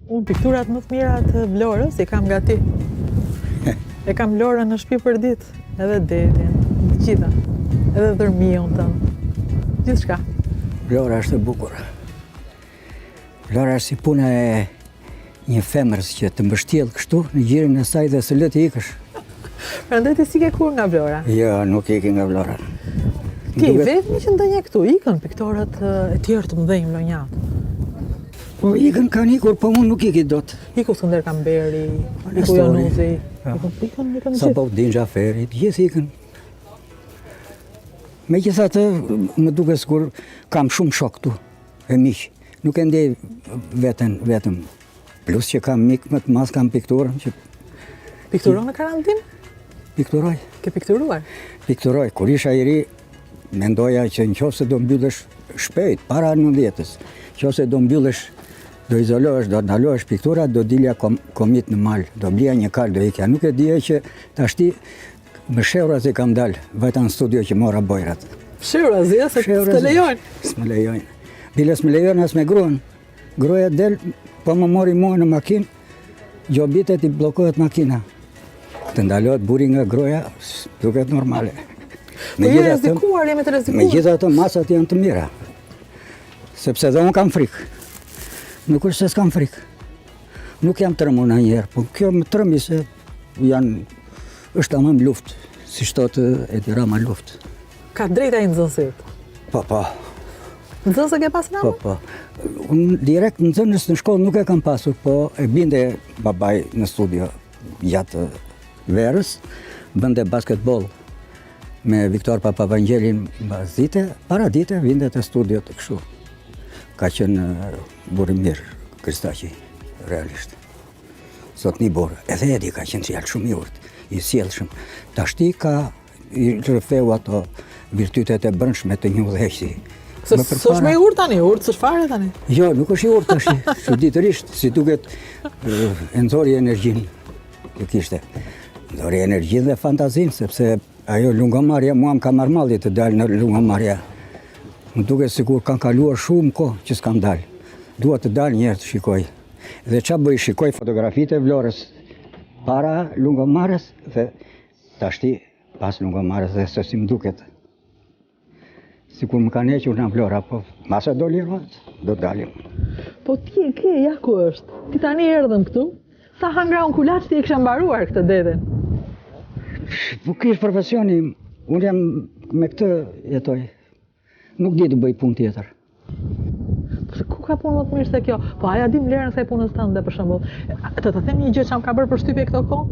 Unë pikturat më të mira të Vlorës i kam nga ti. E kam Vlorën në shtëpi për ditë, edhe Devin, të gjitha, edhe Dërmion tënë, gjithçka. Vlora është e bukur. Vlora është si puna e një femrës që të mbështjell kështu në gjirin e saj dhe së lë të ikësh. Prandaj ti si ke kur nga Vlora? Jo, nuk iki nga Vlora. Ti vetëm që ndonjë këtu, ikën piktorët e tjerë të mëdhenj vlonjat. Po ikën kanë ikur, po unë nuk iki dot. Iku Skënder Kamberi, iku Januzi, ikën Sapo Din Xhaferi, të gjithë ikën. Megjithatë, më duket sikur kam shumë shok këtu, e miq. Nuk e ndjej veten vetëm. Plus që kam mik më të madh, kam pikturën që Pikturon në karantinë? pikturoj. Ke pikturuar? Pikturoj. Kur isha i ri, mendoja që nëse do mbyllesh shpejt, para 90-s, nëse do mbyllesh, do izolohesh, do ndalohesh piktura, do dilja komit në mal, do blija një kal, do ikja. Nuk e dije që tashti me sheurat e kam dalë, vajta në studio që mora bojrat. Fshirazi, se të lejojnë. S'më lejojnë. Bile s'më lejojnë as me gruan. Gruaja del, po më mori mua në makinë, gjobitet i blokohet makina. Të ndalohet buri nga gruaja, duket normale. Po je rrezikuar, jemi të rrezikuar. Megjithatë masat janë të mira. Sepse dhe unë kam frikë. Nuk është se s'kam frikë. Nuk jam trëmur ndonjëherë, po kjo më trëmi se është tamam luftë, si thotë Edi Rama luftë. Ka drejta i nxënësit. Po. Nxënëse ke pas Rama? Po. Unë direkt nxënës në shkollë nuk e kam pasur, po e binde babai në studio gjatë verës, bënde basketbol me Viktor Papavangelin mbas dite, para dite vinde te studio të kështu. Ka qenë burr i mirë, Kristaqi, realisht. Sot një burr, edhe Edi ka qenë fjalë shumë i urtë, i sjellshëm. Tashti i rrëfeu ato virtytet e brendshme të një udhëheqësi. S'është më i urtë tani, urtë s'është fare tani. Jo, nuk është i urtë tash, çuditërisht, si duket e nxori energjinë që kishte. Nxori energjinë dhe fantazinë, sepse ajo lungomarrja mua më ka marrë malli të dalë në lungomarrja. Më duket sikur kanë kaluar shumë kohë që s'kam dalë. Dua të dalë një herë të shikoj. Dhe ç'a bëj, shikoj fotografitë e Vlorës para lungomarrjes dhe tashti pas lungomarrjes dhe se si më duket. Sikur më kanë hequr nga Vlora, po masa do lirohet, do dalim. Po ti e ke, ja ku është. Ti tani erdhëm këtu. Sa hangraun kulaç ti e kisha mbaruar këtë detin. Po ky është profesioni im. Unë jam me këtë jetoj. Nuk di të bëj punë tjetër. Ku ka punë më të mirë se kjo? Po aja di vlerën e kësaj punës tënde për shembull. Të them një gjë që më ka bërë përshtypje këto kohë,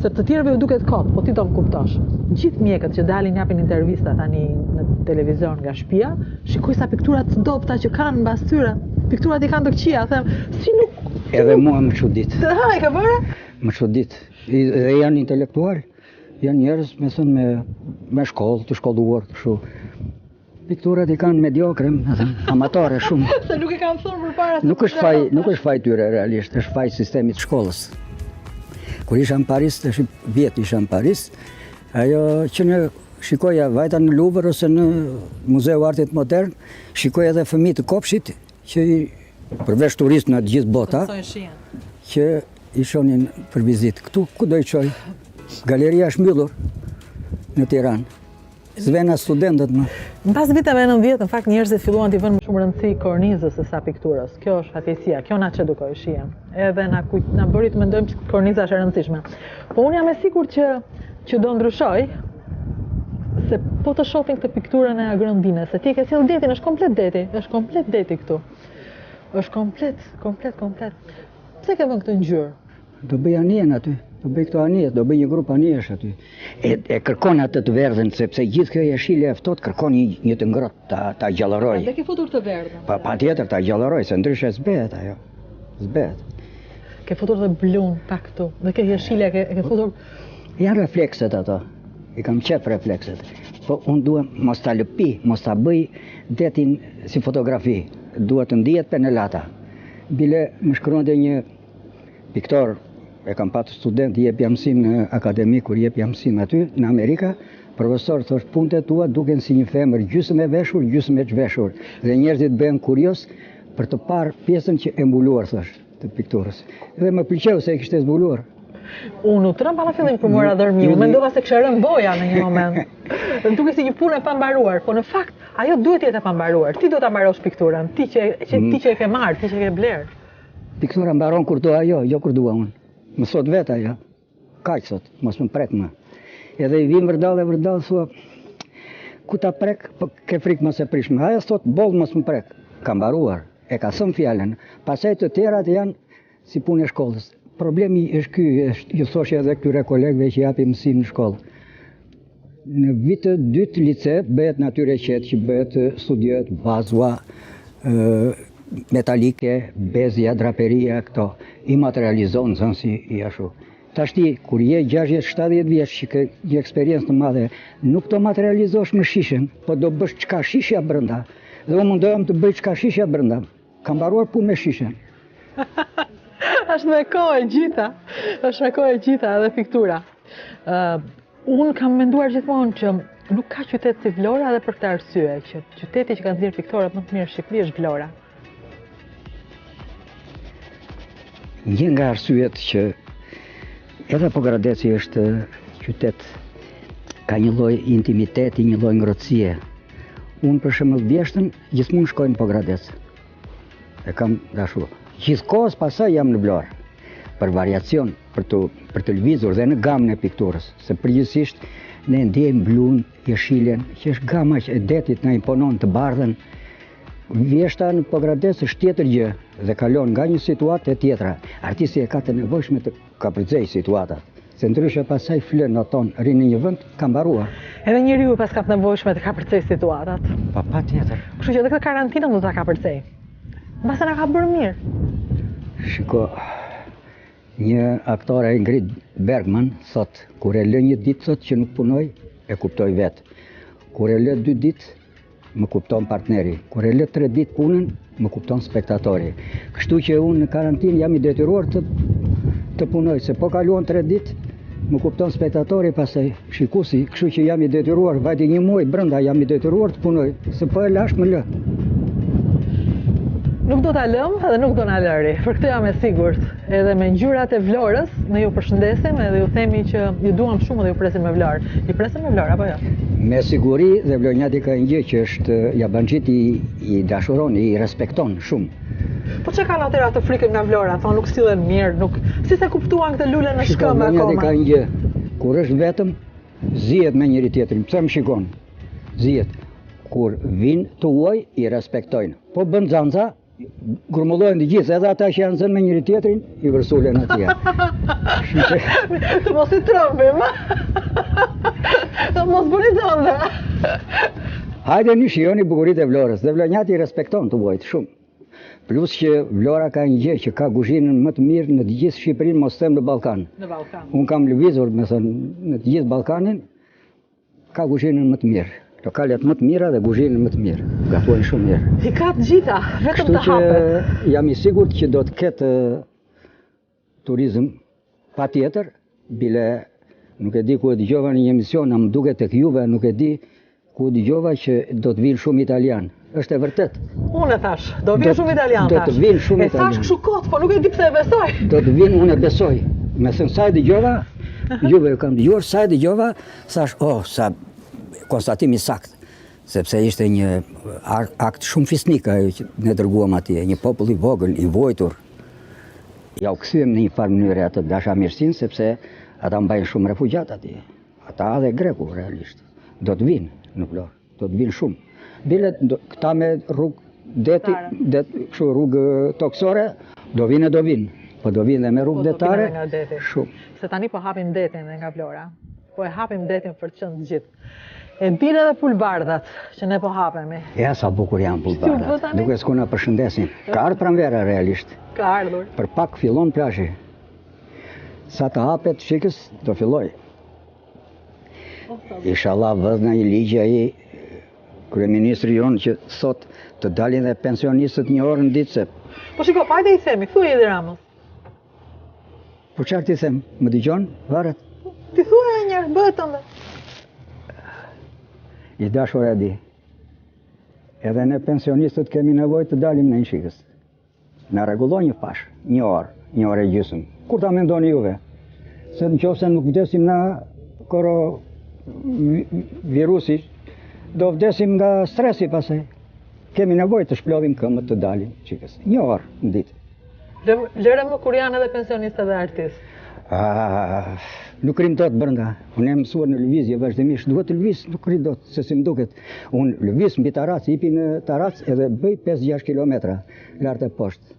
se të tjerëve ju duket kot, po ti do më kuptosh. Gjithë mjekët që dalin japin intervista tani në televizion nga shtëpia, shikoj sa piktura të dobta që kanë mbas tyre. Pikturat i kanë të këqija, them, si nuk. Edhe mua më çudit. Ha, e ka bërë? Më çudit. Dhe janë intelektual. Janë njerëz me shkollë, të shkolluar kështu. Pikturat i kanë mediokre, amatore shumë. Se nuk e kanë thënë përpara. Nuk është faj tyre realisht, është faj sistemit shkollës. Kur isha në Paris, tash vjet isha në Paris, ajo që ne shikoja vajta në Louvre ose në Muzeu Artit Modern, shikoja edhe fëmijë të kopshit që përveç turistë në të gjithë bota, që i shonin për vizitë. Këtu ku do i çoj? Galeria është mbyllur në Tiranë. S'vena studentët më. Në pas viteve 90, në fakt njerëzit filluan t'i vënë më shumë rëndësi kornizës se sa pikturës. Kjo është fatkeqësia, kjo na çedukoi shihen. Edhe na bëri të mendojmë që korniza është e rëndësishme. Po unë jam e sigurt që do ndryshoj, se po të shohim këtë pikturën e Agrondinës, se ti ke sjell detin, është komplet deti këtu. Është komplet. Pse ke vënë këtë ngjyrë? Do bëj anijen aty. Do bëj këto anije, do bëj një grup anijesh aty. E kërkon atë të verdhën, sepse gjithë kjo jeshile e ftohtë kërkon një të ngrohtë, ta gjallëroj. Dhe ke futur të verdhën. Patjetër ta gjallëroj, se ndryshe s'behet ajo. S'behet. Ke futur të blun pak këtu, dhe ke jeshile ke futur. Janë reflekset ato. I kam qef reflekset. Po unë dua mos ta lëpi, mos ta bëj detin si fotografi. Dua të ndihet penelata. Bile më shkruante një piktor. E kam patur student, jepja mësim në akademi, kur jepja mësim aty, në Amerika, profesor thosh, punët tua duken si një femër gjysmë e veshur, gjysmë e çveshur. Dhe njerëzit bëhen kurios për të parë pjesën që e mbuluar, thosh. të pikturës. Dhe më pëlqeu se e kishte zbuluar. Unë u trëm para fillim kur mora dërmi, unë mendova se kishte rënë boja në një moment. Më duket si një punë e pambaruar, po në fakt ajo duhet jetë e pambaruar. Ti do ta mbarosh pikturën, ti që e ke marrë, ti që e ke bler. Piktura mbaron kur do ajo, jo kur dua unë. Më thot vetë ajo. Kaq sot, mos më prek më. Edhe i vim vërdall thua, ku ta prek, po ke frikë mos e prish më. Ajo thot boll mos më prek. Ka mbaruar, e ka thënë fjalën. Pastaj të tjerat janë si punë e shkollës. Problemi është ky, ju thoshë edhe këtyre kolegëve që japi mësim në shkollë. Në vit të dytë lice bëhet natyrë e qetë, që bëhet studiohet bazua metalike, bezja, draperia, këto i materializon nxënësi i ashtu. Tashti, kur je 60-70 vjeç që ke një eksperiencë të madhe, nuk do materializosh më shishen, po do bësh çka shishja brenda. Dhe unë mundohem të bëj çka shishja brenda. Kam mbaruar punë me shishen. Është me kohë e gjitha, është me kohë e gjitha edhe piktura. Unë kam menduar gjithmonë që nuk ka qytet si Vlora dhe për këtë arsye, që qyteti që ka nxjerrë piktorët më të mirë në Shqipëri është Vlora. Një nga arsyet që edhe Pogradeci është qytet, ka një lloj intimiteti, një lloj ngrohtësie. Unë për shembull vjeshtën gjithmonë shkoj në Pogradec. E kam dashur. Gjithkohës pasaj jam në Vlorë, për variacion, për të lëvizur dhe në gamën e pikturës, se përgjithsisht ne ndjejmë blun, jeshilen, që është gama që e detit na imponon të bardhën. Vjeshta në Pogradec është tjetër gjë dhe kalon nga një situatë e tjetra. Artisti e ka të nevojshme të kapërcej situatat, se ndryshe pasaj flën noton, rinë në një vend, ka mbaruar. Edhe njeriu pas ka të nevojshme të kapërcej situatat. Pa tjetër. Kështu që edhe këtë karantinën do ta kapërcej. Mbase na ka bërë mirë. Shiko, një aktore Ingrid Bergman thot, kur e lë një ditë thot që nuk punoj, e kuptoj vetë. Kur e lë 2 ditë, më kupton partneri. Kur e lë 3 ditë punën, më kupton spektatori. Kështu që unë në karantinë jam i detyruar të punoj, se po kaluan 3 ditë, më kupton spektatori pastaj shikuesi, kështu që jam i detyruar, vajti një muaj brenda jam i detyruar të punoj, se po e lash më lë. Nuk do ta lëm dhe nuk do na lëri, për këtë jam e sigurt. Edhe me ngjyrat e Vlorës, ne ju përshëndesim edhe ju themi që ju duam shumë dhe ju presim me Vlorë. Ju presim me Vlorë apo jo? Me siguri, dhe Vlorënjati ka një gjë që është jabanxhit i dashuron, i respekton shumë. Po çka kanë atëra të frikën nga Vlora, thonë nuk sillen mirë, nuk si se kuptuan këtë lule në shkëmbë akoma. Vlorënjati ka një gjë, kur është vetëm, zihet me njëri tjetrin. Pse më shikon? Zihet. Kur vinë të huaj, i respektojnë. Po bën xanxa, grumullojnë të gjithë, edhe ata që janë zënë me njëri tjetrin, i vërsulen atje. Të mos i trëmbim. Të mos bëni zonde. Hajde një shijoni bukuritë e Vlorës, dhe Vlorënjati i respekton të huajt shumë. Plus që Vlora ka një gjë që ka kuzhinën më të mirë në të gjithë Shqipërinë, mos them në Ballkan. Në Ballkan. Unë kam lëvizur, me thënë, në të gjithë Ballkanin, ka kuzhinën më të mirë. Lokalet më të mira dhe kuzhinën më të mirë. Gatuajnë shumë mirë. I ka të gjitha, vetëm të hapet. Kështu që jam i sigurt që do të ketë turizëm patjetër, bile nuk e di ku e dëgjova në një emision, më duket tek Juve, nuk e di ku dëgjova që do të vinë shumë italianë. Është e vërtet. Unë e thash, do vinë shumë italianë. Do të vinë shumë italianë. E thash kështu kot, po nuk e di pse e besoj. Do të vinë, unë e besoj. Me thënë sa e dëgjova, Juve kam dëgjuar, sa e dëgjova, thash, sa konstatimi sakt, sepse ishte një akt shumë fisnik ajo që ne dërguam atje, një popull i vogël, i vojtur. Ja u kthyem në një farë mënyrë atë dashamirësinë, sepse ata mbajnë shumë refugjat atje. Ata dhe greku realisht. Do të vinë në Vlorë, do të vinë shumë. Bile këta me rrugë kështu rrugë toksore, do vinë. Po do vinë dhe me rrugë detare, shumë. Se tani po hapim detin dhe nga Vlora. Po e hapim detin për të qenë të gjithë. E bine edhe pulbardat, që ne po hapemi. Ja, sa bukur janë pulbardat. Duke s'ku na përshëndesin. Ka ardhur pranvera realisht. Ka ardhur. Për pak fillon plazhi. Sa të hapet shikës, do filloj. Inshallah vëz në një ligj ai kryeministri jonë që thot të dalin dhe pensionistët 1 orë në ditë se. Po shiko, pa hajde i themi, thuaj Edi Ramës. Po çfarë ti them? Më dëgjon? Varet. Ti thuaj një herë, bëhet ëndër. I dashur e di. Edhe ne pensionistët kemi nevojë të dalim në një shikës. na rregulloj një fash, një orë e gjysmë. Kur ta mendoni juve? Se në qoftë se nuk vdesim na virusi, do vdesim nga stresi pasaj. Kemi nevojë të shplodhim këmbët të dalim çikës. Një orë në ditë. Lëre më kur janë edhe pensionistë dhe artistë. Nuk rim dot brenda. Unë jam mësuar në lëvizje vazhdimisht. Duhet të lëviz, nuk ri dot, se si më duket. Unë lëviz mbi tarac, hipi në tarac edhe bëj 5-6 kilometra lart e poshtë.